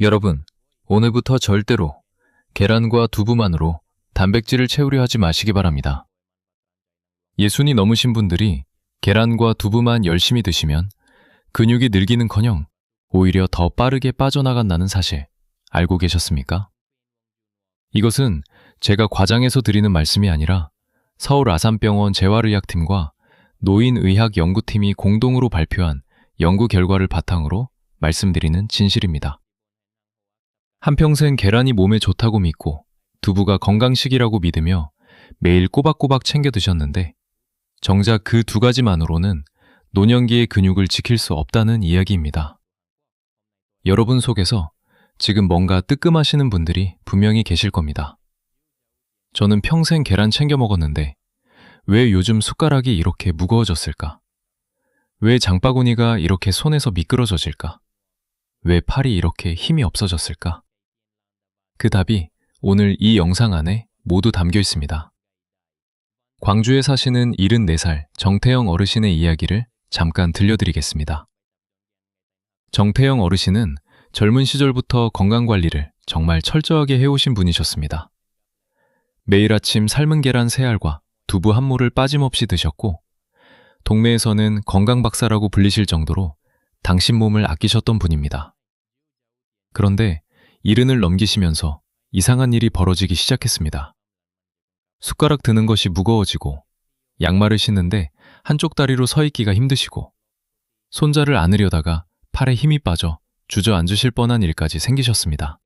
여러분, 오늘부터 절대로 계란과 두부만으로 단백질을 채우려 하지 마시기 바랍니다. 예순이 넘으신 분들이 계란과 두부만 열심히 드시면 근육이 늘기는커녕 오히려 더 빠르게 빠져나간다는 사실 알고 계셨습니까? 이것은 제가 과장해서 드리는 말씀이 아니라 서울 아산병원 재활의학팀과 노인의학연구팀이 공동으로 발표한 연구 결과를 바탕으로 말씀드리는 진실입니다. 한평생 계란이 몸에 좋다고 믿고 두부가 건강식이라고 믿으며 매일 꼬박꼬박 챙겨 드셨는데 정작 그 두 가지만으로는 노년기의 근육을 지킬 수 없다는 이야기입니다. 여러분 속에서 지금 뭔가 뜨끔하시는 분들이 분명히 계실 겁니다. 저는 평생 계란 챙겨 먹었는데 왜 요즘 숟가락이 이렇게 무거워졌을까? 왜 장바구니가 이렇게 손에서 미끄러져질까? 왜 팔이 이렇게 힘이 없어졌을까? 그 답이 오늘 이 영상 안에 모두 담겨 있습니다. 광주에 사시는 74살 정태영 어르신의 이야기를 잠깐 들려드리겠습니다. 정태영 어르신은 젊은 시절부터 건강관리를 정말 철저하게 해오신 분이셨습니다. 매일 아침 삶은 계란 3알과 두부 1모를 빠짐없이 드셨고 동네에서는 건강박사라고 불리실 정도로 당신 몸을 아끼셨던 분입니다. 그런데 70을 넘기시면서 이상한 일이 벌어지기 시작했습니다. 숟가락 드는 것이 무거워지고 양말을 신는데 한쪽 다리로 서 있기가 힘드시고 손자를 안으려다가 팔에 힘이 빠져 주저앉으실 뻔한 일까지 생기셨습니다.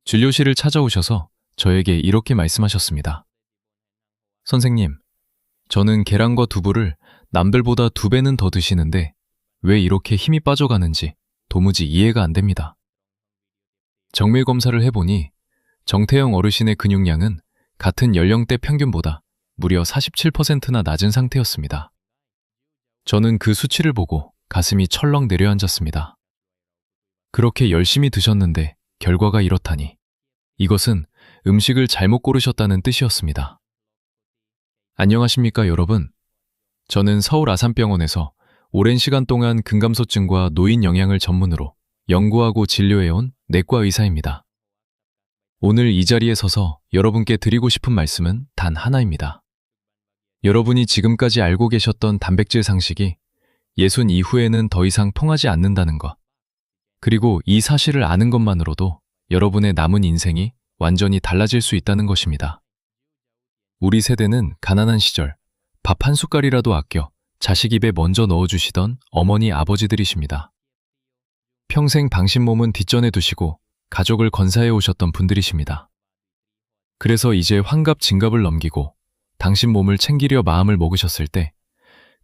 진료실을 찾아오셔서 저에게 이렇게 말씀하셨습니다. 선생님, 저는 계란과 두부를 남들보다 2배는 더 드시는데 왜 이렇게 힘이 빠져가는지 도무지 이해가 안 됩니다. 정밀 검사를 해보니 정태영 어르신의 근육량은 같은 연령대 평균보다 무려 47%나 낮은 상태였습니다. 저는 그 수치를 보고 가슴이 철렁 내려앉았습니다. 그렇게 열심히 드셨는데 결과가 이렇다니 이것은 음식을 잘못 고르셨다는 뜻이었습니다. 안녕하십니까 여러분. 저는 서울 아산병원에서 오랜 시간 동안 근감소증과 노인 영양을 전문으로 연구하고 진료해온 내과 의사입니다. 오늘 이 자리에 서서 여러분께 드리고 싶은 말씀은 단 하나입니다. 여러분이 지금까지 알고 계셨던 단백질 상식이 60 이후에는 더 이상 통하지 않는다는 것. 그리고 이 사실을 아는 것만으로도 여러분의 남은 인생이 완전히 달라질 수 있다는 것입니다. 우리 세대는 가난한 시절 밥 한 숟갈이라도 아껴 자식 입에 먼저 넣어주시던 어머니 아버지들이십니다. 평생 당신 몸은 뒷전에 두시고 가족을 건사해 오셨던 분들이십니다. 그래서 이제 환갑 진갑을 넘기고 당신 몸을 챙기려 마음을 먹으셨을 때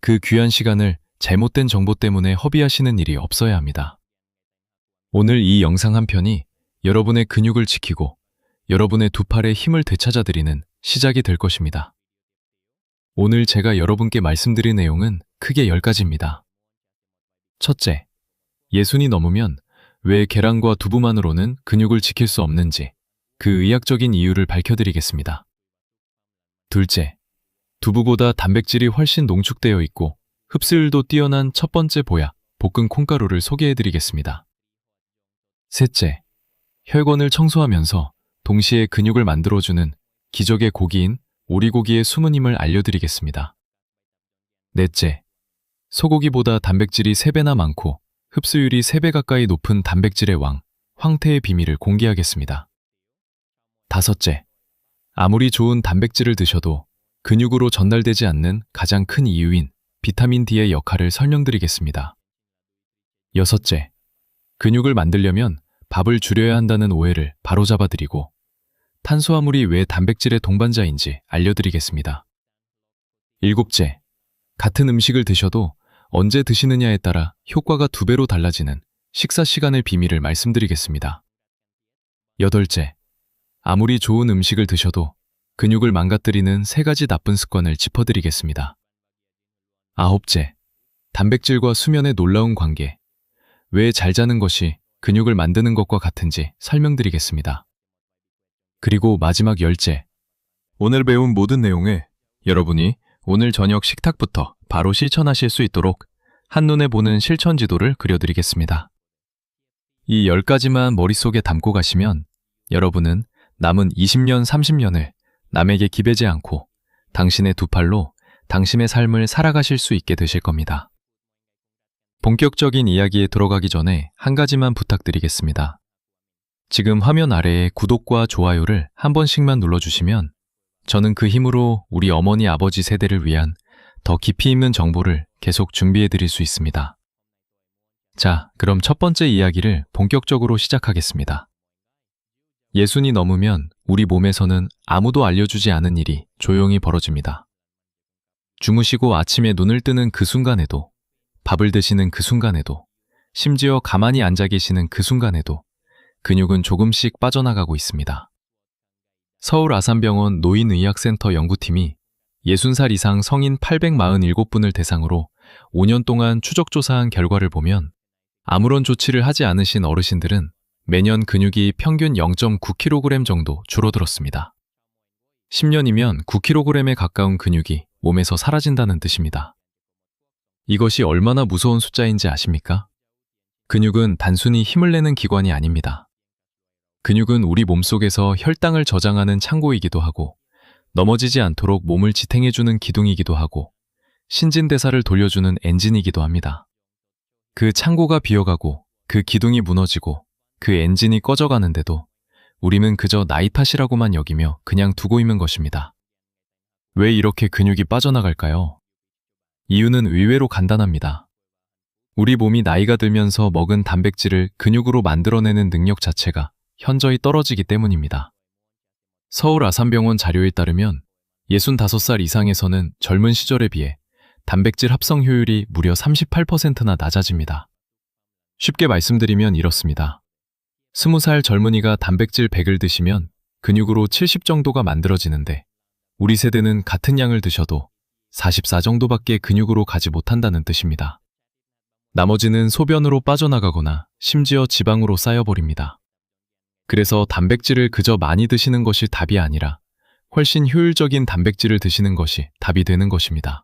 그 귀한 시간을 잘못된 정보 때문에 허비하시는 일이 없어야 합니다. 오늘 이 영상 한 편이 여러분의 근육을 지키고 여러분의 두 팔에 힘을 되찾아드리는 시작이 될 것입니다. 오늘 제가 여러분께 말씀드릴 내용은 크게 10가지입니다. 첫째, 60이 넘으면 왜 계란과 두부만으로는 근육을 지킬 수 없는지 그 의학적인 이유를 밝혀드리겠습니다. 둘째, 두부보다 단백질이 훨씬 농축되어 있고 흡수율도 뛰어난 첫 번째 보약, 볶은 콩가루를 소개해드리겠습니다. 셋째, 혈관을 청소하면서 동시에 근육을 만들어주는 기적의 고기인 오리고기의 숨은 힘을 알려드리겠습니다. 넷째, 소고기보다 단백질이 3배나 많고 흡수율이 3배 가까이 높은 단백질의 왕, 황태의 비밀을 공개하겠습니다. 다섯째, 아무리 좋은 단백질을 드셔도 근육으로 전달되지 않는 가장 큰 이유인 비타민 D의 역할을 설명드리겠습니다. 여섯째, 근육을 만들려면 밥을 줄여야 한다는 오해를 바로잡아드리고 탄수화물이 왜 단백질의 동반자인지 알려드리겠습니다. 일곱째, 같은 음식을 드셔도 언제 드시느냐에 따라 효과가 2배로 달라지는 식사 시간의 비밀을 말씀드리겠습니다. 여덟째, 아무리 좋은 음식을 드셔도 근육을 망가뜨리는 3가지 나쁜 습관을 짚어드리겠습니다. 아홉째, 단백질과 수면의 놀라운 관계, 왜 잘 자는 것이 근육을 만드는 것과 같은지 설명드리겠습니다. 그리고 마지막 10째, 오늘 배운 모든 내용을 여러분이 오늘 저녁 식탁부터 바로 실천하실 수 있도록 한눈에 보는 실천 지도를 그려드리겠습니다. 이 10가지만 머릿속에 담고 가시면 여러분은 남은 20년, 30년을 남에게 기대지 않고 당신의 두 팔로 당신의 삶을 살아가실 수 있게 되실 겁니다. 본격적인 이야기에 들어가기 전에 한 가지만 부탁드리겠습니다. 지금 화면 아래에 구독과 좋아요를 한 번씩만 눌러주시면 저는 그 힘으로 우리 어머니 아버지 세대를 위한 더 깊이 있는 정보를 계속 준비해 드릴 수 있습니다. 자, 그럼 첫 번째 이야기를 본격적으로 시작하겠습니다. 60이 넘으면 우리 몸에서는 아무도 알려주지 않은 일이 조용히 벌어집니다. 주무시고 아침에 눈을 뜨는 그 순간에도, 밥을 드시는 그 순간에도, 심지어 가만히 앉아 계시는 그 순간에도 근육은 조금씩 빠져나가고 있습니다. 서울 아산병원 노인의학센터 연구팀이 60살 이상 성인 847분을 대상으로 5년 동안 추적조사한 결과를 보면 아무런 조치를 하지 않으신 어르신들은 매년 근육이 평균 0.9kg 정도 줄어들었습니다. 10년이면 9kg에 가까운 근육이 몸에서 사라진다는 뜻입니다. 이것이 얼마나 무서운 숫자인지 아십니까? 근육은 단순히 힘을 내는 기관이 아닙니다. 근육은 우리 몸속에서 혈당을 저장하는 창고이기도 하고 넘어지지 않도록 몸을 지탱해주는 기둥이기도 하고 신진대사를 돌려주는 엔진이기도 합니다. 그 창고가 비어가고 그 기둥이 무너지고 그 엔진이 꺼져가는데도 우리는 그저 나이 탓이라고만 여기며 그냥 두고 있는 것입니다. 왜 이렇게 근육이 빠져나갈까요? 이유는 의외로 간단합니다. 우리 몸이 나이가 들면서 먹은 단백질을 근육으로 만들어내는 능력 자체가 현저히 떨어지기 때문입니다. 서울 아산병원 자료에 따르면 65살 이상에서는 젊은 시절에 비해 단백질 합성 효율이 무려 38%나 낮아집니다. 쉽게 말씀드리면 이렇습니다. 20살 젊은이가 단백질 100을 드시면 근육으로 70 정도가 만들어지는데 우리 세대는 같은 양을 드셔도 44 정도밖에 근육으로 가지 못한다는 뜻입니다. 나머지는 소변으로 빠져나가거나 심지어 지방으로 쌓여버립니다. 그래서 단백질을 그저 많이 드시는 것이 답이 아니라 훨씬 효율적인 단백질을 드시는 것이 답이 되는 것입니다.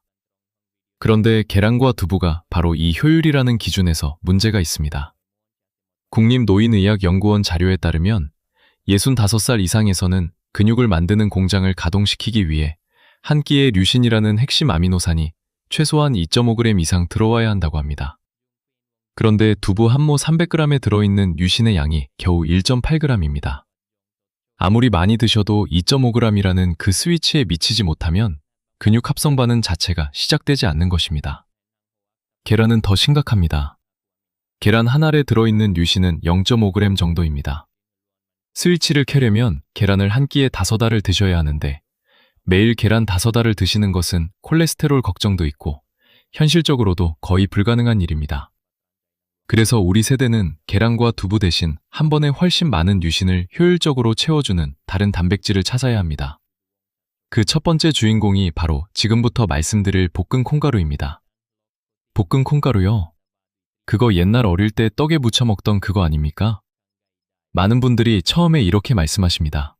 그런데 계란과 두부가 바로 이 효율이라는 기준에서 문제가 있습니다. 국립노인의학연구원 자료에 따르면 65살 이상에서는 근육을 만드는 공장을 가동시키기 위해 한 끼의 류신이라는 핵심 아미노산이 최소한 2.5g 이상 들어와야 한다고 합니다. 그런데 두부 한 모 300g에 들어있는 류신의 양이 겨우 1.8g입니다. 아무리 많이 드셔도 2.5g이라는 그 스위치에 미치지 못하면 근육 합성 반응 자체가 시작되지 않는 것입니다. 계란은 더 심각합니다. 계란 한 알에 들어있는 류신은 0.5g 정도입니다. 스위치를 켜려면 계란을 한 끼에 5알을 드셔야 하는데 매일 계란 5알을 드시는 것은 콜레스테롤 걱정도 있고 현실적으로도 거의 불가능한 일입니다. 그래서 우리 세대는 계란과 두부 대신 한 번에 훨씬 많은 류신을 효율적으로 채워주는 다른 단백질을 찾아야 합니다. 그 첫 번째 주인공이 바로 지금부터 말씀드릴 볶은 콩가루입니다. 볶은 콩가루요? 그거 옛날 어릴 때 떡에 무쳐 먹던 그거 아닙니까? 많은 분들이 처음에 이렇게 말씀하십니다.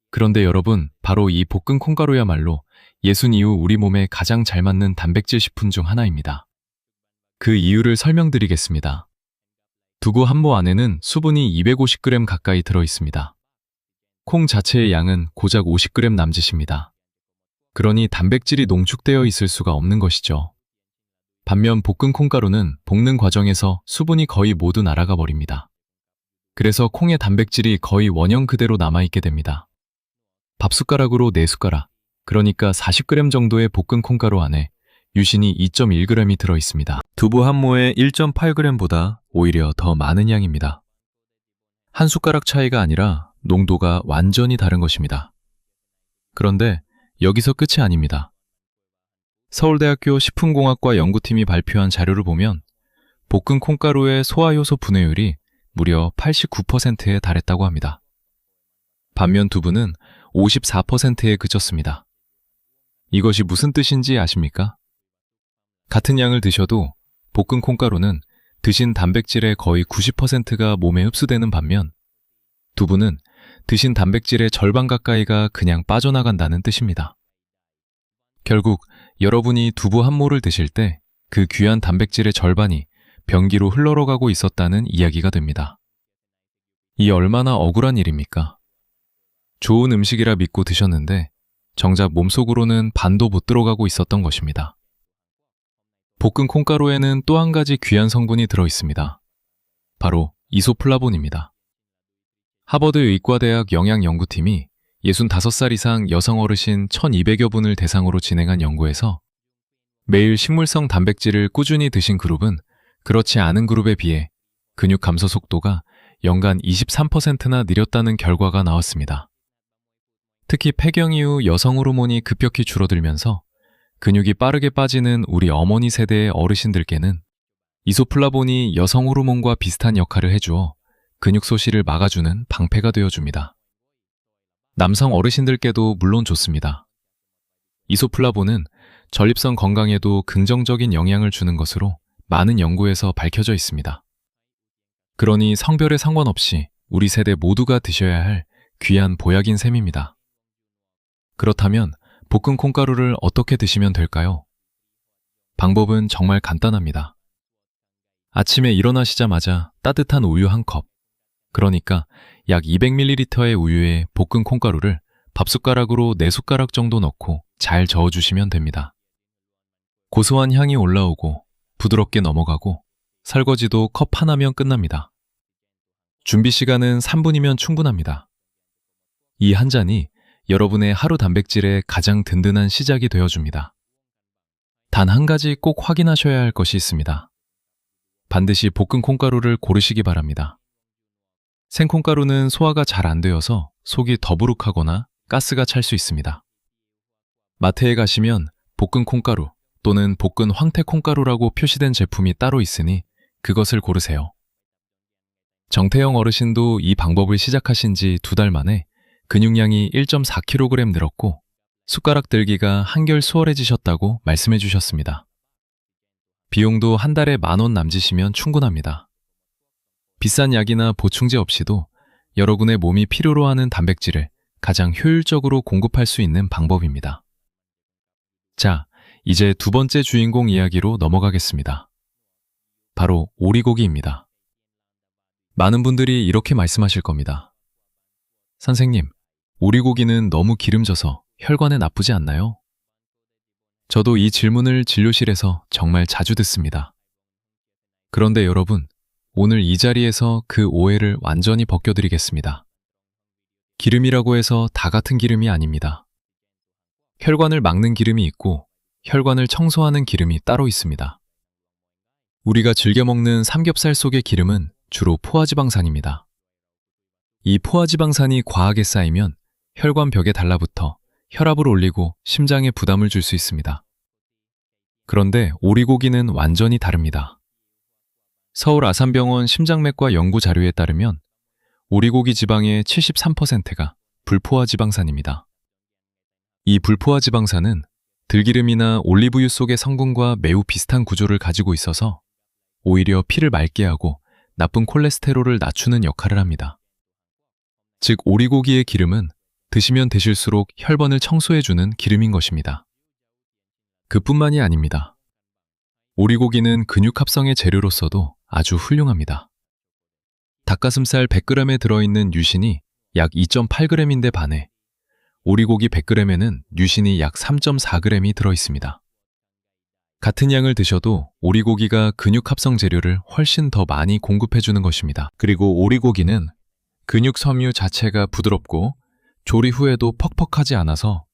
그런데 여러분, 바로 이 볶은 콩가루야말로 60 이후 우리 몸에 가장 잘 맞는 단백질 식품 중 하나입니다. 그 이유를 설명드리겠습니다. 두부 한 모 안에는 수분이 250g 가까이 들어있습니다. 콩 자체의 양은 고작 50g 남짓입니다. 그러니 단백질이 농축되어 있을 수가 없는 것이죠. 반면 볶은 콩가루는 볶는 과정에서 수분이 거의 모두 날아가 버립니다. 그래서 콩의 단백질이 거의 원형 그대로 남아있게 됩니다. 밥숟가락으로 4숟가락, 그러니까 40g 정도의 볶은 콩가루 안에 유신이 2.1g이 들어있습니다. 두부 한 모에 1.8g보다 오히려 더 많은 양입니다. 한 숟가락 차이가 아니라 농도가 완전히 다른 것입니다. 그런데 여기서 끝이 아닙니다. 서울대학교 식품공학과 연구팀이 발표한 자료를 보면 볶은 콩가루의 소화효소 분해율이 무려 89%에 달했다고 합니다. 반면 두부는 54%에 그쳤습니다. 이것이 무슨 뜻인지 아십니까? 같은 양을 드셔도 볶은 콩가루는 드신 단백질의 거의 90%가 몸에 흡수되는 반면 두부는 드신 단백질의 절반 가까이가 그냥 빠져나간다는 뜻입니다. 결국 여러분이 두부 한 모를 드실 때 그 귀한 단백질의 절반이 변기로 흘러가고 있었다는 이야기가 됩니다. 이 얼마나 억울한 일입니까? 좋은 음식이라 믿고 드셨는데 정작 몸속으로는 반도 못 들어가고 있었던 것입니다. 볶은 콩가루에는 또 한 가지 귀한 성분이 들어 있습니다. 바로 이소플라본입니다. 하버드 의과대학 영양연구팀이 65살 이상 여성 어르신 1200여 분을 대상으로 진행한 연구에서 매일 식물성 단백질을 꾸준히 드신 그룹은 그렇지 않은 그룹에 비해 근육 감소 속도가 연간 23%나 느렸다는 결과가 나왔습니다. 특히 폐경 이후 여성 호르몬이 급격히 줄어들면서 근육이 빠르게 빠지는 우리 어머니 세대의 어르신들께는 이소플라본이 여성 호르몬과 비슷한 역할을 해주어 근육 소실을 막아주는 방패가 되어줍니다. 남성 어르신들께도 물론 좋습니다. 이소플라본은 전립선 건강에도 긍정적인 영향을 주는 것으로 많은 연구에서 밝혀져 있습니다. 그러니 성별에 상관없이 우리 세대 모두가 드셔야 할 귀한 보약인 셈입니다. 그렇다면 볶은 콩가루를 어떻게 드시면 될까요? 방법은 정말 간단합니다. 아침에 일어나시자마자 따뜻한 우유 한 컵, 그러니까 약 200ml의 우유에 볶은 콩가루를 밥숟가락으로 4숟가락 정도 넣고 잘 저어주시면 됩니다. 고소한 향이 올라오고 부드럽게 넘어가고 설거지도 컵 하나면 끝납니다. 준비 시간은 3분이면 충분합니다. 이 한 잔이 여러분의 하루 단백질의 가장 든든한 시작이 되어줍니다. 단 한 가지 꼭 확인하셔야 할 것이 있습니다. 반드시 볶은 콩가루를 고르시기 바랍니다. 생콩가루는 소화가 잘 안 되어서 속이 더부룩하거나 가스가 찰 수 있습니다. 마트에 가시면 볶은 콩가루 또는 볶은 황태 콩가루라고 표시된 제품이 따로 있으니 그것을 고르세요. 정태영 어르신도 이 방법을 시작하신 지 2달 만에 근육량이 1.4kg 늘었고 숟가락 들기가 한결 수월해지셨다고 말씀해 주셨습니다. 비용도 한 달에 10,000원 남짓이면 충분합니다. 비싼 약이나 보충제 없이도 여러분의 몸이 필요로 하는 단백질을 가장 효율적으로 공급할 수 있는 방법입니다. 자, 이제 두 번째 주인공 이야기로 넘어가겠습니다. 바로 오리고기입니다. 많은 분들이 이렇게 말씀하실 겁니다. 선생님, 오리고기는 너무 기름져서 혈관에 나쁘지 않나요? 저도 이 질문을 진료실에서 정말 자주 듣습니다. 그런데 여러분, 오늘 이 자리에서 그 오해를 완전히 벗겨드리겠습니다. 기름이라고 해서 다 같은 기름이 아닙니다. 혈관을 막는 기름이 있고 혈관을 청소하는 기름이 따로 있습니다. 우리가 즐겨 먹는 삼겹살 속의 기름은 주로 포화지방산입니다. 이 포화지방산이 과하게 쌓이면 혈관 벽에 달라붙어 혈압을 올리고 심장에 부담을 줄 수 있습니다. 그런데 오리고기는 완전히 다릅니다. 서울 아산병원 심장맥과 연구 자료에 따르면 오리고기 지방의 73%가 불포화 지방산입니다. 이 불포화 지방산은 들기름이나 올리브유 속의 성분과 매우 비슷한 구조를 가지고 있어서 오히려 피를 맑게 하고 나쁜 콜레스테롤을 낮추는 역할을 합니다. 즉, 오리고기의 기름은 드시면 드실수록 혈관을 청소해주는 기름인 것입니다. 그뿐만이 아닙니다. 오리고기는 근육 합성의 재료로서도 아주 훌륭합니다. 닭가슴살 100g에 들어있는 유신이 약 2.8g인데 반해 오리고기 100g에는 유신이 약 3.4g이 들어있습니다. 같은 양을 드셔도 오리고기가 근육 합성 재료를 훨씬 더 많이 공급해주는 것입니다. 그리고 오리고기는 근육 섬유 자체가 부드럽고 조리 후에도 퍽퍽하지 않아서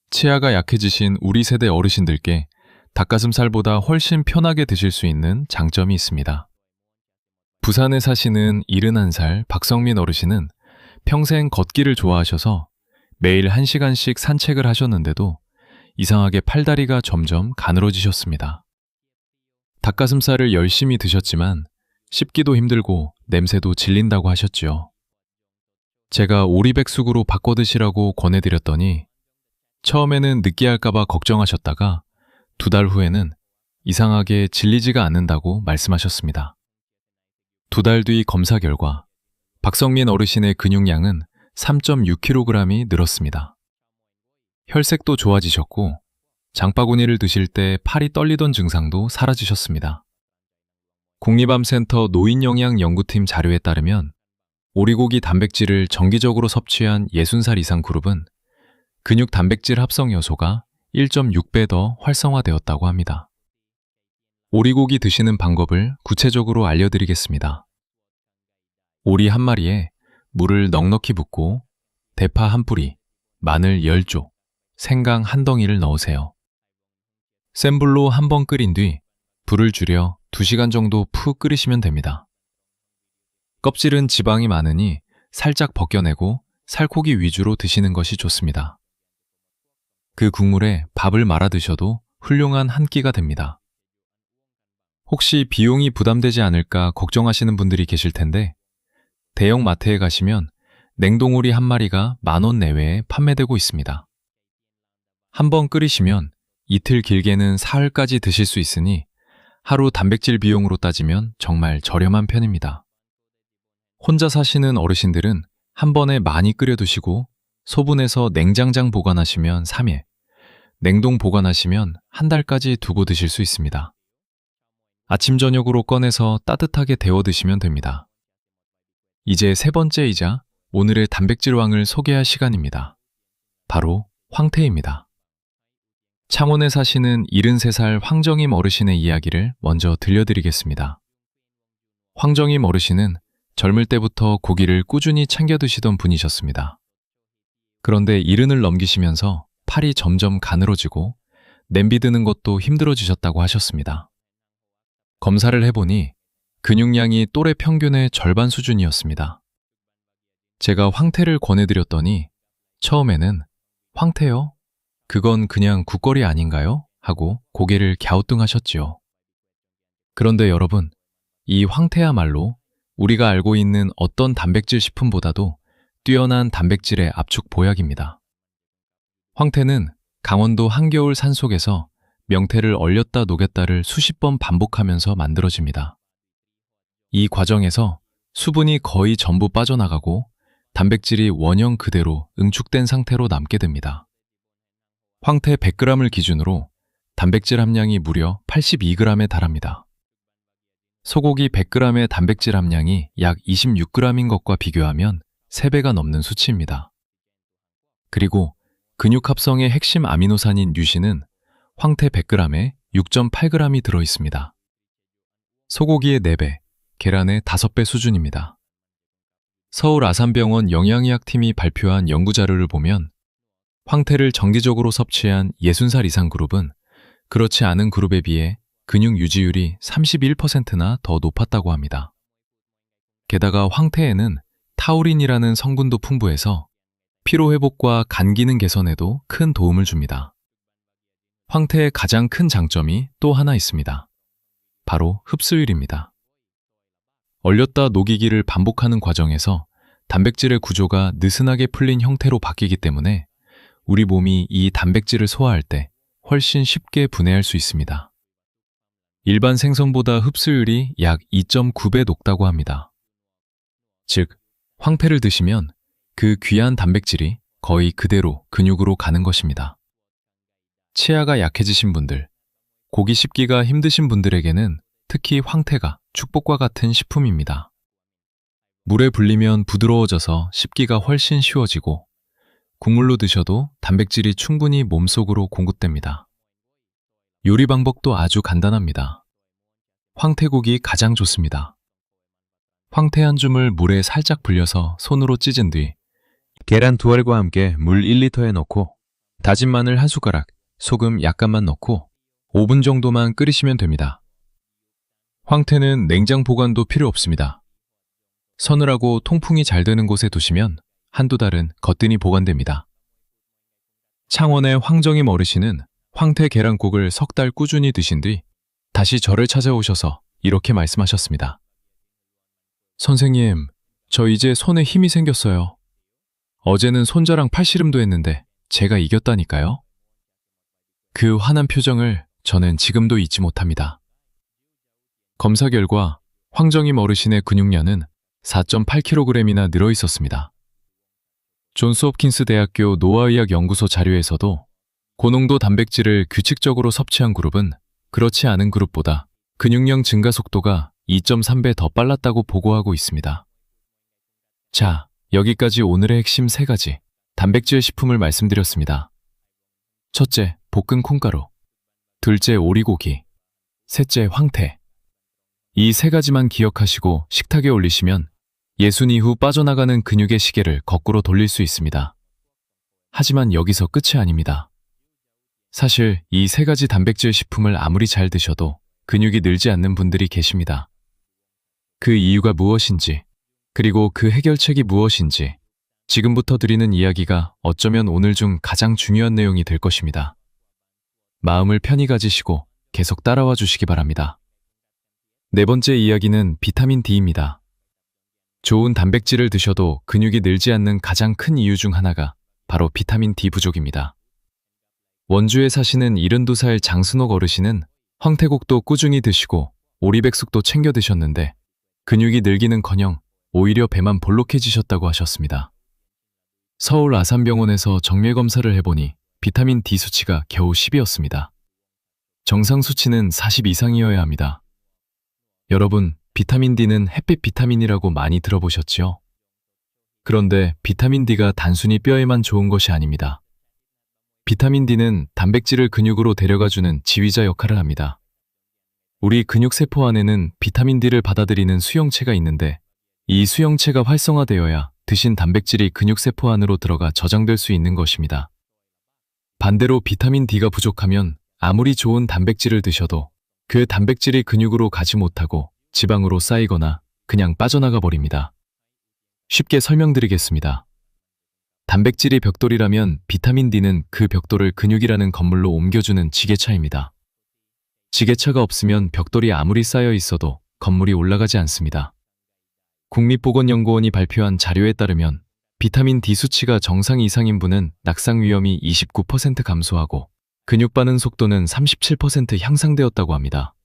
치아가 약해지신 우리 세대 어르신들께 닭가슴살보다 훨씬 편하게 드실 수 있는 장점이 있습니다. 부산에 사시는 71살 박성민 어르신은 평생 걷기를 좋아하셔서 매일 1시간씩 산책을 하셨는데도 이상하게 팔다리가 점점 가늘어지셨습니다. 닭가슴살을 열심히 드셨지만 씹기도 힘들고 냄새도 질린다고 하셨지요. 제가 오리백숙으로 바꿔 드시라고 권해드렸더니 처음에는 느끼할까봐 걱정하셨다가 2달 후에는 이상하게 질리지가 않는다고 말씀하셨습니다. 2달 뒤 검사 결과 박성민 어르신의 근육량은 3.6kg이 늘었습니다. 혈색도 좋아지셨고 장바구니를 드실 때 팔이 떨리던 증상도 사라지셨습니다. 국립암센터 노인영양연구팀 자료에 따르면 오리고기 단백질을 정기적으로 섭취한 60살 이상 그룹은 근육 단백질 합성 요소가 1.6배 더 활성화되었다고 합니다. 오리고기 드시는 방법을 구체적으로 알려드리겠습니다. 오리 한 마리에 물을 넉넉히 붓고 대파 한 뿌리, 마늘 10쪽, 생강 한 덩이를 넣으세요. 센 불로 한 번 끓인 뒤 불을 줄여 2시간 정도 푹 끓이시면 됩니다. 껍질은 지방이 많으니 살짝 벗겨내고 살코기 위주로 드시는 것이 좋습니다. 그 국물에 밥을 말아 드셔도 훌륭한 한 끼가 됩니다. 혹시 비용이 부담되지 않을까 걱정하시는 분들이 계실 텐데 대형 마트에 가시면 냉동오리 한 마리가 10,000원 내외에 판매되고 있습니다. 한번 끓이시면 이틀 길게는 사흘까지 드실 수 있으니 하루 단백질 비용으로 따지면 정말 저렴한 편입니다. 혼자 사시는 어르신들은 한 번에 많이 끓여 두시고 소분해서 냉장장 보관하시면 3일, 냉동 보관하시면 한 달까지 두고 드실 수 있습니다. 아침 저녁으로 꺼내서 따뜻하게 데워 드시면 됩니다. 이제 세 번째이자 오늘의 단백질 왕을 소개할 시간입니다. 바로 황태입니다. 창원에 사시는 73살 황정임 어르신의 이야기를 먼저 들려드리겠습니다. 황정임 어르신은 젊을 때부터 고기를 꾸준히 챙겨 드시던 분이셨습니다. 그런데 70을 넘기시면서 팔이 점점 가늘어지고 냄비 드는 것도 힘들어지셨다고 하셨습니다. 검사를 해보니 근육량이 또래 평균의 절반 수준이었습니다. 제가 황태를 권해드렸더니 처음에는 황태요? 그건 그냥 국거리 아닌가요? 하고 고개를 갸우뚱하셨지요. 그런데 여러분, 이 황태야말로 우리가 알고 있는 어떤 단백질 식품보다도 뛰어난 단백질의 압축 보약입니다. 황태는 강원도 한겨울 산속에서 명태를 얼렸다 녹였다를 수십 번 반복하면서 만들어집니다. 이 과정에서 수분이 거의 전부 빠져나가고 단백질이 원형 그대로 응축된 상태로 남게 됩니다. 황태 100g을 기준으로 단백질 함량이 무려 82g에 달합니다. 소고기 100g의 단백질 함량이 약 26g인 것과 비교하면 3배가 넘는 수치입니다. 그리고 근육 합성의 핵심 아미노산인 유신은 황태 100g에 6.8g이 들어있습니다. 소고기의 4배, 계란의 5배 수준입니다. 서울 아산병원 영양의학팀이 발표한 연구자료를 보면 황태를 정기적으로 섭취한 60살 이상 그룹은 그렇지 않은 그룹에 비해 근육 유지율이 31%나 더 높았다고 합니다. 게다가 황태에는 타우린이라는 성분도 풍부해서 피로회복과 간 기능 개선에도 큰 도움을 줍니다. 황태의 가장 큰 장점이 또 하나 있습니다. 바로 흡수율입니다. 얼렸다 녹이기를 반복하는 과정에서 단백질의 구조가 느슨하게 풀린 형태로 바뀌기 때문에 우리 몸이 이 단백질을 소화할 때 훨씬 쉽게 분해할 수 있습니다. 일반 생선보다 흡수율이 약 2.9배 높다고 합니다. 즉, 황태를 드시면 그 귀한 단백질이 거의 그대로 근육으로 가는 것입니다. 치아가 약해지신 분들, 고기 씹기가 힘드신 분들에게는 특히 황태가 축복과 같은 식품입니다. 물에 불리면 부드러워져서 씹기가 훨씬 쉬워지고 국물로 드셔도 단백질이 충분히 몸속으로 공급됩니다. 요리 방법도 아주 간단합니다. 황태국이 가장 좋습니다. 황태 한 줌을 물에 살짝 불려서 손으로 찢은 뒤 계란 2알과 함께 물 1리터에 넣고 다진 마늘 1숟가락, 소금 약간만 넣고 5분 정도만 끓이시면 됩니다. 황태는 냉장 보관도 필요 없습니다. 서늘하고 통풍이 잘 되는 곳에 두시면 한두 달은 거뜬히 보관됩니다. 창원의 황정임 어르신은 황태 계란국을 3달 꾸준히 드신 뒤 다시 저를 찾아오셔서 이렇게 말씀하셨습니다. 선생님, 저 이제 손에 힘이 생겼어요. 어제는 손자랑 팔씨름도 했는데 제가 이겼다니까요. 그 환한 표정을 저는 지금도 잊지 못합니다. 검사 결과 황정임 어르신의 근육량은 4.8kg이나 늘어 있었습니다. 존스홉킨스 대학교 노화의학 연구소 자료에서도 고농도 단백질을 규칙적으로 섭취한 그룹은 그렇지 않은 그룹보다 근육량 증가 속도가 2.3배 더 빨랐다고 보고하고 있습니다. 자, 여기까지 오늘의 핵심 3가지 단백질 식품을 말씀드렸습니다. 첫째, 볶은 콩가루. 둘째, 오리고기. 셋째, 황태. 이 3가지만 기억하시고 식탁에 올리시면 예순 이후 빠져나가는 근육의 시계를 거꾸로 돌릴 수 있습니다. 하지만 여기서 끝이 아닙니다. 사실 이 3가지 단백질 식품을 아무리 잘 드셔도 근육이 늘지 않는 분들이 계십니다. 그 이유가 무엇인지, 그리고 그 해결책이 무엇인지 지금부터 드리는 이야기가 어쩌면 오늘 중 가장 중요한 내용이 될 것입니다. 마음을 편히 가지시고 계속 따라와 주시기 바랍니다. 네 번째 이야기는 비타민 D입니다. 좋은 단백질을 드셔도 근육이 늘지 않는 가장 큰 이유 중 하나가 바로 비타민 D 부족입니다. 원주에 사시는 72살 장순옥 어르신은 황태국도 꾸준히 드시고 오리백숙도 챙겨 드셨는데 근육이 늘기는커녕 오히려 배만 볼록해지셨다고 하셨습니다. 서울 아산병원에서 정밀검사를 해보니 비타민 D 수치가 겨우 10이었습니다. 정상 수치는 40 이상이어야 합니다. 여러분, 비타민 D는 햇빛 비타민이라고 많이 들어보셨지요? 그런데 비타민 D가 단순히 뼈에만 좋은 것이 아닙니다. 비타민 D는 단백질을 근육으로 데려가주는 지휘자 역할을 합니다. 우리 근육세포 안에는 비타민 D를 받아들이는 수용체가 있는데 이 수용체가 활성화되어야 드신 단백질이 근육세포 안으로 들어가 저장될 수 있는 것입니다. 반대로 비타민 D가 부족하면 아무리 좋은 단백질을 드셔도 그 단백질이 근육으로 가지 못하고 지방으로 쌓이거나 그냥 빠져나가 버립니다. 쉽게 설명드리겠습니다. 단백질이 벽돌이라면 비타민 D는 그 벽돌을 근육이라는 건물로 옮겨주는 지게차입니다. 지게차가 없으면 벽돌이 아무리 쌓여 있어도 건물이 올라가지 않습니다. 국립보건연구원이 발표한 자료에 따르면 비타민 D 수치가 정상 이상인 분은 낙상 위험이 29% 감소하고 근육 반응 속도는 37% 향상되었다고 합니다.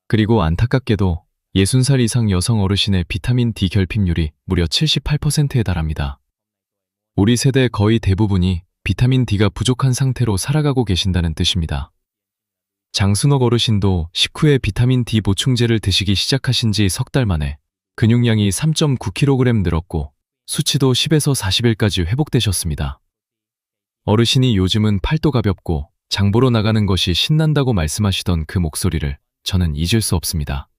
그리고 안타깝게도 60살 이상 여성 어르신의 비타민 D 결핍률이 무려 78%에 달합니다. 우리 세대 거의 대부분이 비타민 D가 부족한 상태로 살아가고 계신다는 뜻입니다. 장순옥 어르신도 식후에 비타민 D 보충제를 드시기 시작하신 지 석 달 만에 근육량이 3.9kg 늘었고 수치도 10에서 40일까지 회복되셨습니다. 어르신이 요즘은 팔도 가볍고 장보러 나가는 것이 신난다고 말씀하시던 그 목소리를 저는 잊을 수 없습니다.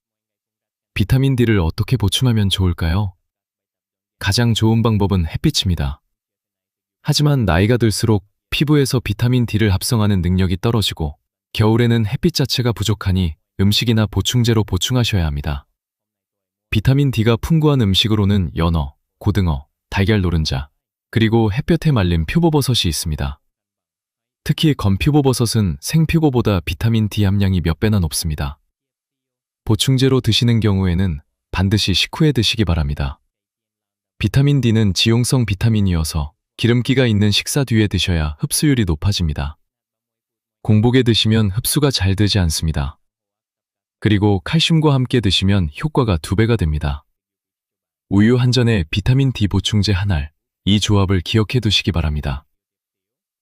비타민 D를 어떻게 보충하면 좋을까요? 가장 좋은 방법은 햇빛입니다. 하지만 나이가 들수록 피부에서 비타민 D를 합성하는 능력이 떨어지고 겨울에는 햇빛 자체가 부족하니 음식이나 보충제로 보충하셔야 합니다. 비타민 D가 풍부한 음식으로는 연어, 고등어, 달걀 노른자, 그리고 햇볕에 말린 표고버섯이 있습니다. 특히 건표고버섯은 생표고보다 비타민 D 함량이 몇 배나 높습니다. 보충제로 드시는 경우에는 반드시 식후에 드시기 바랍니다. 비타민 D는 지용성 비타민이어서 기름기가 있는 식사 뒤에 드셔야 흡수율이 높아집니다. 공복에 드시면 흡수가 잘 되지 않습니다. 그리고 칼슘과 함께 드시면 효과가 2배가 됩니다. 우유 한 잔에 비타민 D 보충제 한 알, 이 조합을 기억해 두시기 바랍니다.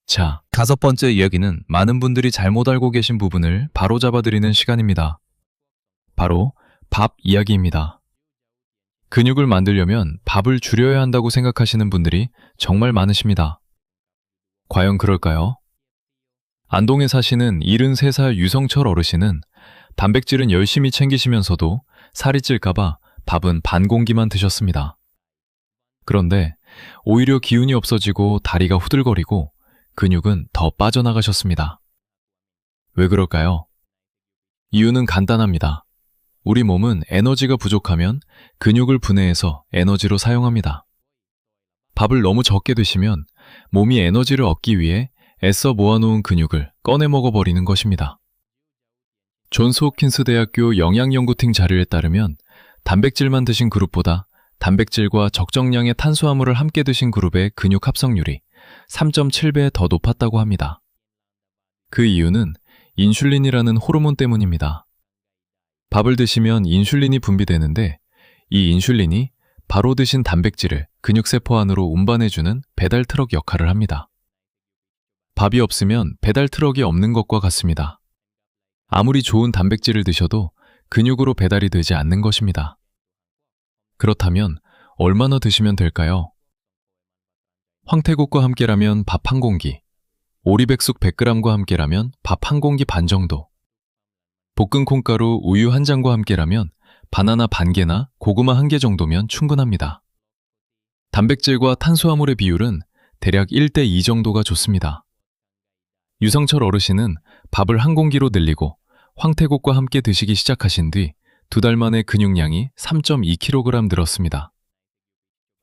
자, 5번째 이야기는 많은 분들이 잘못 알고 계신 부분을 바로잡아드리는 시간입니다. 바로 밥 이야기입니다. 근육을 만들려면 밥을 줄여야 한다고 생각하시는 분들이 정말 많으십니다. 과연 그럴까요? 안동에 사시는 73살 유성철 어르신은 단백질은 열심히 챙기시면서도 살이 찔까봐 밥은 반 공기만 드셨습니다. 그런데 오히려 기운이 없어지고 다리가 후들거리고 근육은 더 빠져나가셨습니다. 왜 그럴까요? 이유는 간단합니다. 우리 몸은 에너지가 부족하면 근육을 분해해서 에너지로 사용합니다. 밥을 너무 적게 드시면 몸이 에너지를 얻기 위해 애써 모아놓은 근육을 꺼내 먹어버리는 것입니다. 존스 홉킨스 대학교 영양연구팀 자료에 따르면 단백질만 드신 그룹보다 단백질과 적정량의 탄수화물을 함께 드신 그룹의 근육 합성률이 3.7배 더 높았다고 합니다. 그 이유는 인슐린이라는 호르몬 때문입니다. 밥을 드시면 인슐린이 분비되는데 이 인슐린이 바로 드신 단백질을 근육세포 안으로 운반해주는 배달 트럭 역할을 합니다. 밥이 없으면 배달 트럭이 없는 것과 같습니다. 아무리 좋은 단백질을 드셔도 근육으로 배달이 되지 않는 것입니다. 그렇다면 얼마나 드시면 될까요? 황태국과 함께라면 밥 한 공기, 오리백숙 100g과 함께라면 밥 한 공기 반 정도, 볶은 콩가루 우유 한 잔과 함께라면 바나나 반 개나 고구마 한 개 정도면 충분합니다. 단백질과 탄수화물의 비율은 대략 1대2 정도가 좋습니다. 유성철 어르신은 밥을 한 공기로 늘리고 황태국과 함께 드시기 시작하신 뒤 2달 만에 근육량이 3.2kg 늘었습니다.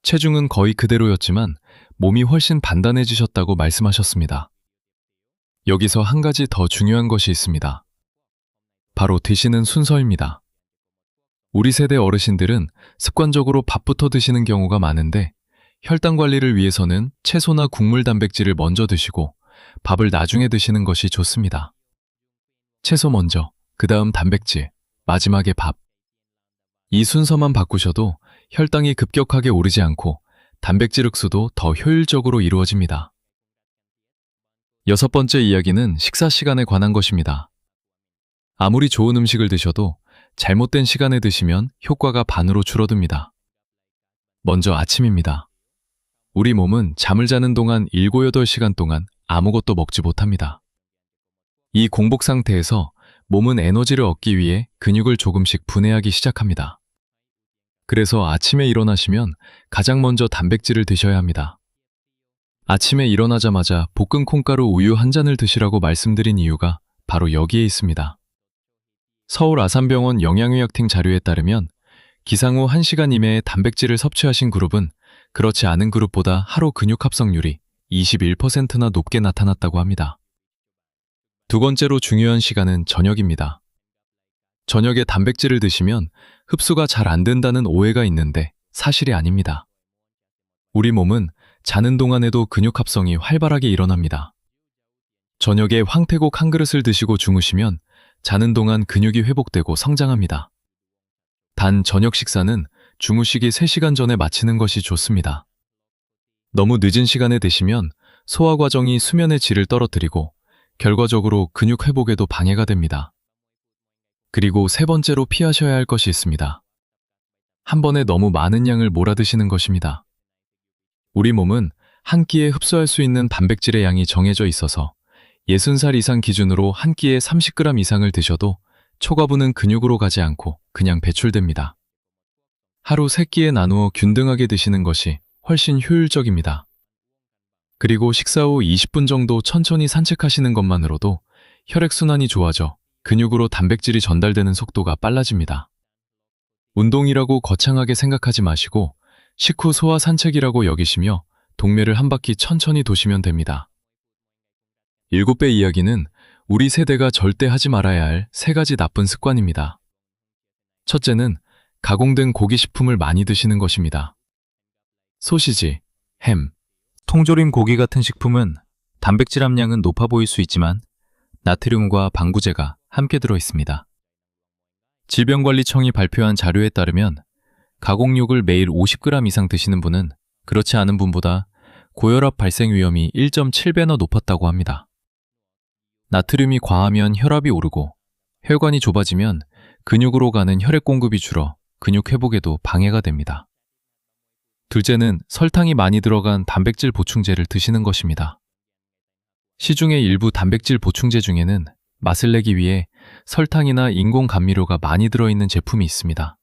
체중은 거의 그대로였지만 몸이 훨씬 단단해지셨다고 말씀하셨습니다. 여기서 한 가지 더 중요한 것이 있습니다. 바로 드시는 순서입니다. 우리 세대 어르신들은 습관적으로 밥부터 드시는 경우가 많은데 혈당 관리를 위해서는 채소나 국물 단백질을 먼저 드시고 밥을 나중에 드시는 것이 좋습니다. 채소 먼저, 그 다음 단백질, 마지막에 밥. 이 순서만 바꾸셔도 혈당이 급격하게 오르지 않고 단백질 흡수도 더 효율적으로 이루어집니다. 6번째 이야기는 식사 시간에 관한 것입니다. 아무리 좋은 음식을 드셔도 잘못된 시간에 드시면 효과가 반으로 줄어듭니다. 먼저 아침입니다. 우리 몸은 잠을 자는 동안 7, 8시간 동안 아무것도 먹지 못합니다. 이 공복 상태에서 몸은 에너지를 얻기 위해 근육을 조금씩 분해하기 시작합니다. 그래서 아침에 일어나시면 가장 먼저 단백질을 드셔야 합니다. 아침에 일어나자마자 볶은 콩가루 우유 한 잔을 드시라고 말씀드린 이유가 바로 여기에 있습니다. 서울 아산병원 영양의학팀 자료에 따르면 기상 후 1시간 이내에 단백질을 섭취하신 그룹은 그렇지 않은 그룹보다 하루 근육 합성률이 21%나 높게 나타났다고 합니다. 두 번째로 중요한 시간은 저녁입니다. 저녁에 단백질을 드시면 흡수가 잘 안 된다는 오해가 있는데 사실이 아닙니다. 우리 몸은 자는 동안에도 근육 합성이 활발하게 일어납니다. 저녁에 황태국 한 그릇을 드시고 주무시면 자는 동안 근육이 회복되고 성장합니다. 단 저녁 식사는 주무시기 3시간 전에 마치는 것이 좋습니다. 너무 늦은 시간에 드시면 소화 과정이 수면의 질을 떨어뜨리고 결과적으로 근육 회복에도 방해가 됩니다. 그리고 세 번째로 피하셔야 할 것이 있습니다. 한 번에 너무 많은 양을 몰아드시는 것입니다. 우리 몸은 한 끼에 흡수할 수 있는 단백질의 양이 정해져 있어서 60살 이상 기준으로 한 끼에 30g 이상을 드셔도 초과분은 근육으로 가지 않고 그냥 배출됩니다. 하루 3끼에 나누어 균등하게 드시는 것이 훨씬 효율적입니다. 그리고 식사 후 20분 정도 천천히 산책하시는 것만으로도 혈액순환이 좋아져 근육으로 단백질이 전달되는 속도가 빨라집니다. 운동이라고 거창하게 생각하지 마시고 식후 소화 산책이라고 여기시며 동매를 한 바퀴 천천히 도시면 됩니다. 7배 이야기는 우리 세대가 절대 하지 말아야 할 3가지 나쁜 습관입니다. 첫째는 가공된 고기식품을 많이 드시는 것입니다. 소시지, 햄, 통조림 고기 같은 식품은 단백질 함량은 높아 보일 수 있지만 나트륨과 방부제가 함께 들어 있습니다. 질병관리청이 발표한 자료에 따르면 가공육을 매일 50g 이상 드시는 분은 그렇지 않은 분보다 고혈압 발생 위험이 1.7배나 높았다고 합니다. 나트륨이 과하면 혈압이 오르고 혈관이 좁아지면 근육으로 가는 혈액 공급이 줄어 근육 회복에도 방해가 됩니다. 둘째는 설탕이 많이 들어간 단백질 보충제를 드시는 것입니다. 시중의 일부 단백질 보충제 중에는 맛을 내기 위해 설탕이나 인공 감미료가 많이 들어있는 제품이 있습니다.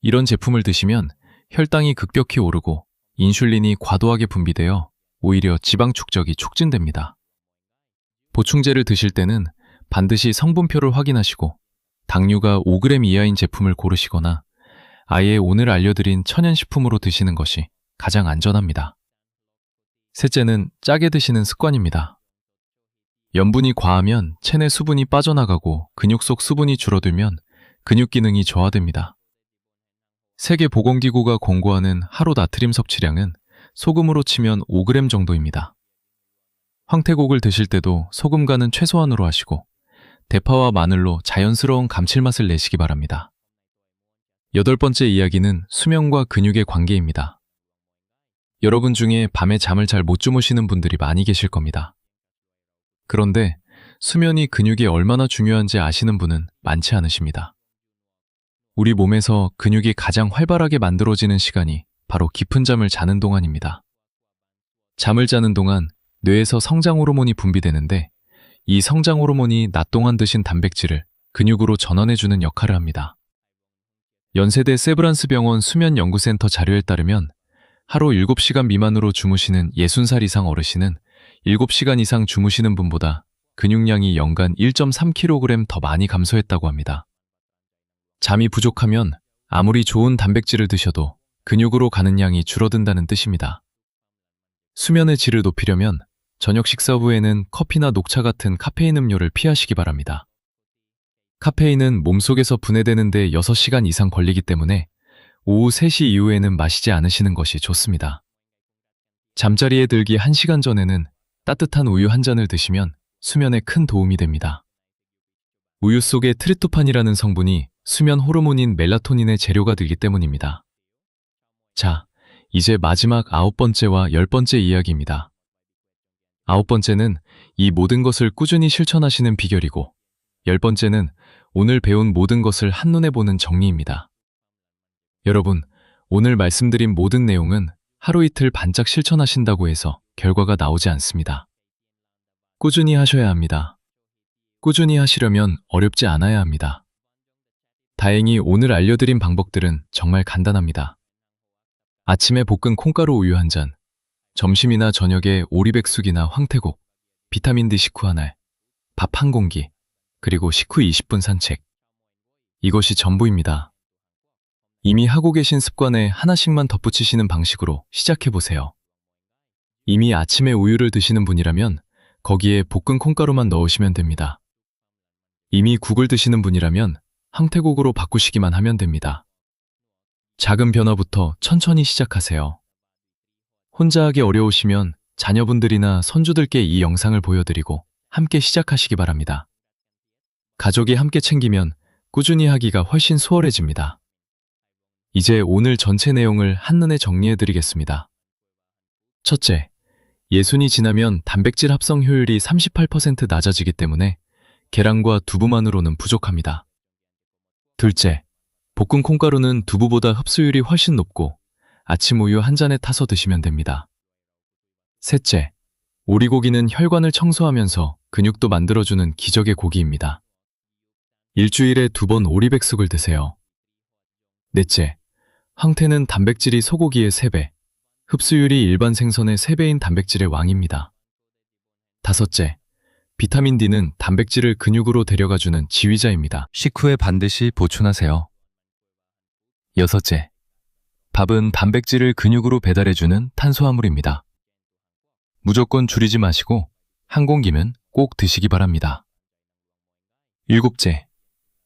이런 제품을 드시면 혈당이 급격히 오르고 인슐린이 과도하게 분비되어 오히려 지방 축적이 촉진됩니다. 보충제를 드실 때는 반드시 성분표를 확인하시고 당류가 5g 이하인 제품을 고르시거나 아예 오늘 알려드린 천연식품으로 드시는 것이 가장 안전합니다. 셋째는 짜게 드시는 습관입니다. 염분이 과하면 체내 수분이 빠져나가고 근육 속 수분이 줄어들면 근육 기능이 저하됩니다. 세계보건기구가 권고하는 하루 나트륨 섭취량은 소금으로 치면 5g 정도입니다. 황태국을 드실 때도 소금간은 최소한으로 하시고 대파와 마늘로 자연스러운 감칠맛을 내시기 바랍니다. 8번째 이야기는 수면과 근육의 관계입니다. 여러분 중에 밤에 잠을 잘 못 주무시는 분들이 많이 계실 겁니다. 그런데 수면이 근육에 얼마나 중요한지 아시는 분은 많지 않으십니다. 우리 몸에서 근육이 가장 활발하게 만들어지는 시간이 바로 깊은 잠을 자는 동안입니다. 잠을 자는 동안 뇌에서 성장 호르몬이 분비되는데 이 성장 호르몬이 낮 동안 드신 단백질을 근육으로 전환해주는 역할을 합니다. 연세대 세브란스 병원 수면연구센터 자료에 따르면 하루 7시간 미만으로 주무시는 60살 이상 어르신은 7시간 이상 주무시는 분보다 근육량이 연간 1.3kg 더 많이 감소했다고 합니다. 잠이 부족하면 아무리 좋은 단백질을 드셔도 근육으로 가는 양이 줄어든다는 뜻입니다. 수면의 질을 높이려면 저녁 식사 후에는 커피나 녹차 같은 카페인 음료를 피하시기 바랍니다. 카페인은 몸속에서 분해되는데 6시간 이상 걸리기 때문에 오후 3시 이후에는 마시지 않으시는 것이 좋습니다. 잠자리에 들기 1시간 전에는 따뜻한 우유 한 잔을 드시면 수면에 큰 도움이 됩니다. 우유 속에 트립토판이라는 성분이 수면 호르몬인 멜라토닌의 재료가 되기 때문입니다. 자, 이제 마지막 9번째와 10번째 이야기입니다. 9번째는 이 모든 것을 꾸준히 실천하시는 비결이고 10번째는 오늘 배운 모든 것을 한눈에 보는 정리입니다. 여러분, 오늘 말씀드린 모든 내용은 하루 이틀 반짝 실천하신다고 해서 결과가 나오지 않습니다. 꾸준히 하셔야 합니다. 꾸준히 하시려면 어렵지 않아야 합니다. 다행히 오늘 알려드린 방법들은 정말 간단합니다. 아침에 볶은 콩가루 우유 한 잔, 점심이나 저녁에 오리백숙이나 황태국, 비타민 D 식후 한 알, 밥 한 공기, 그리고 식후 20분 산책. 이것이 전부입니다. 이미 하고 계신 습관에 하나씩만 덧붙이시는 방식으로 시작해보세요. 이미 아침에 우유를 드시는 분이라면 거기에 볶은 콩가루만 넣으시면 됩니다. 이미 국을 드시는 분이라면 황태국으로 바꾸시기만 하면 됩니다. 작은 변화부터 천천히 시작하세요. 혼자 하기 어려우시면 자녀분들이나 손주들께 이 영상을 보여드리고 함께 시작하시기 바랍니다. 가족이 함께 챙기면 꾸준히 하기가 훨씬 수월해집니다. 이제 오늘 전체 내용을 한눈에 정리해드리겠습니다. 첫째, 예순이 지나면 단백질 합성 효율이 38% 낮아지기 때문에 계란과 두부만으로는 부족합니다. 둘째, 볶은 콩가루는 두부보다 흡수율이 훨씬 높고 아침 우유 한 잔에 타서 드시면 됩니다. 셋째, 오리고기는 혈관을 청소하면서 근육도 만들어주는 기적의 고기입니다. 일주일에 2번 오리백숙을 드세요. 넷째, 황태는 단백질이 소고기의 3배, 흡수율이 일반 생선의 3배인 단백질의 왕입니다. 다섯째, 비타민 D는 단백질을 근육으로 데려가주는 지휘자입니다. 식후에 반드시 보충하세요. 여섯째, 밥은 단백질을 근육으로 배달해주는 탄수화물입니다. 무조건 줄이지 마시고 한 공기면 꼭 드시기 바랍니다. 일곱째,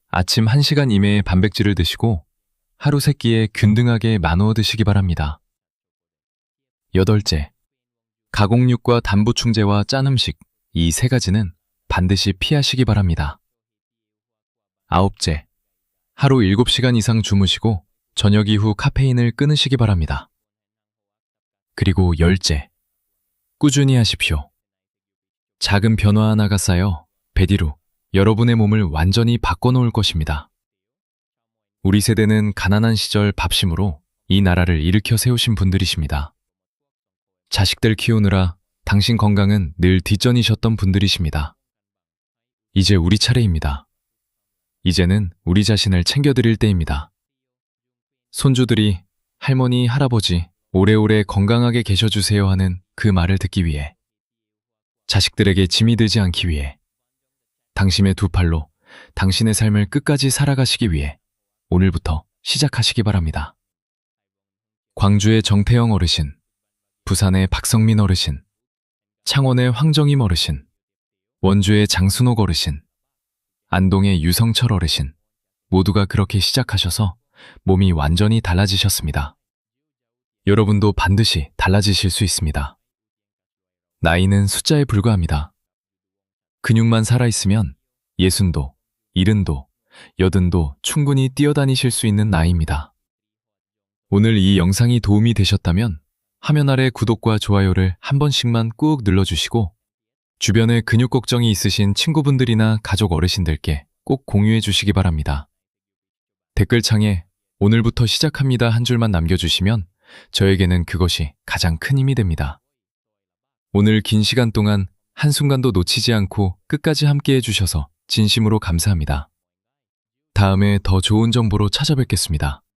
아침 1시간 이내에 단백질을 드시고 하루 3끼에 균등하게 나누어 드시기 바랍니다. 여덟째, 가공육과 단보충제와 짠 음식 이 3가지는 반드시 피하시기 바랍니다. 아홉째, 하루 7시간 이상 주무시고 저녁 이후 카페인을 끊으시기 바랍니다. 그리고 10째, 꾸준히 하십시오. 작은 변화 하나가 쌓여 배뒤로 여러분의 몸을 완전히 바꿔놓을 것입니다. 우리 세대는 가난한 시절 밥심으로 이 나라를 일으켜 세우신 분들이십니다. 자식들 키우느라 당신 건강은 늘 뒷전이셨던 분들이십니다. 이제 우리 차례입니다. 이제는 우리 자신을 챙겨드릴 때입니다. 손주들이 할머니, 할아버지, 오래오래 건강하게 계셔주세요 하는 그 말을 듣기 위해, 자식들에게 짐이 되지 않기 위해, 당신의 두 팔로 당신의 삶을 끝까지 살아가시기 위해 오늘부터 시작하시기 바랍니다. 광주의 정태영 어르신, 부산의 박성민 어르신, 창원의 황정임 어르신, 원주의 장순옥 어르신, 안동의 유성철 어르신 모두가 그렇게 시작하셔서 몸이 완전히 달라지셨습니다. 여러분도 반드시 달라지실 수 있습니다. 나이는 숫자에 불과합니다. 근육만 살아있으면 60도, 70도, 80도 충분히 뛰어다니실 수 있는 나이입니다. 오늘 이 영상이 도움이 되셨다면 화면 아래 구독과 좋아요를 한 번씩만 꾹 눌러주시고 주변에 근육 걱정이 있으신 친구분들이나 가족 어르신들께 꼭 공유해 주시기 바랍니다. 댓글창에 오늘부터 시작합니다 한 줄만 남겨주시면 저에게는 그것이 가장 큰 힘이 됩니다. 오늘 긴 시간 동안 한순간도 놓치지 않고 끝까지 함께 해주셔서 진심으로 감사합니다. 다음에 더 좋은 정보로 찾아뵙겠습니다.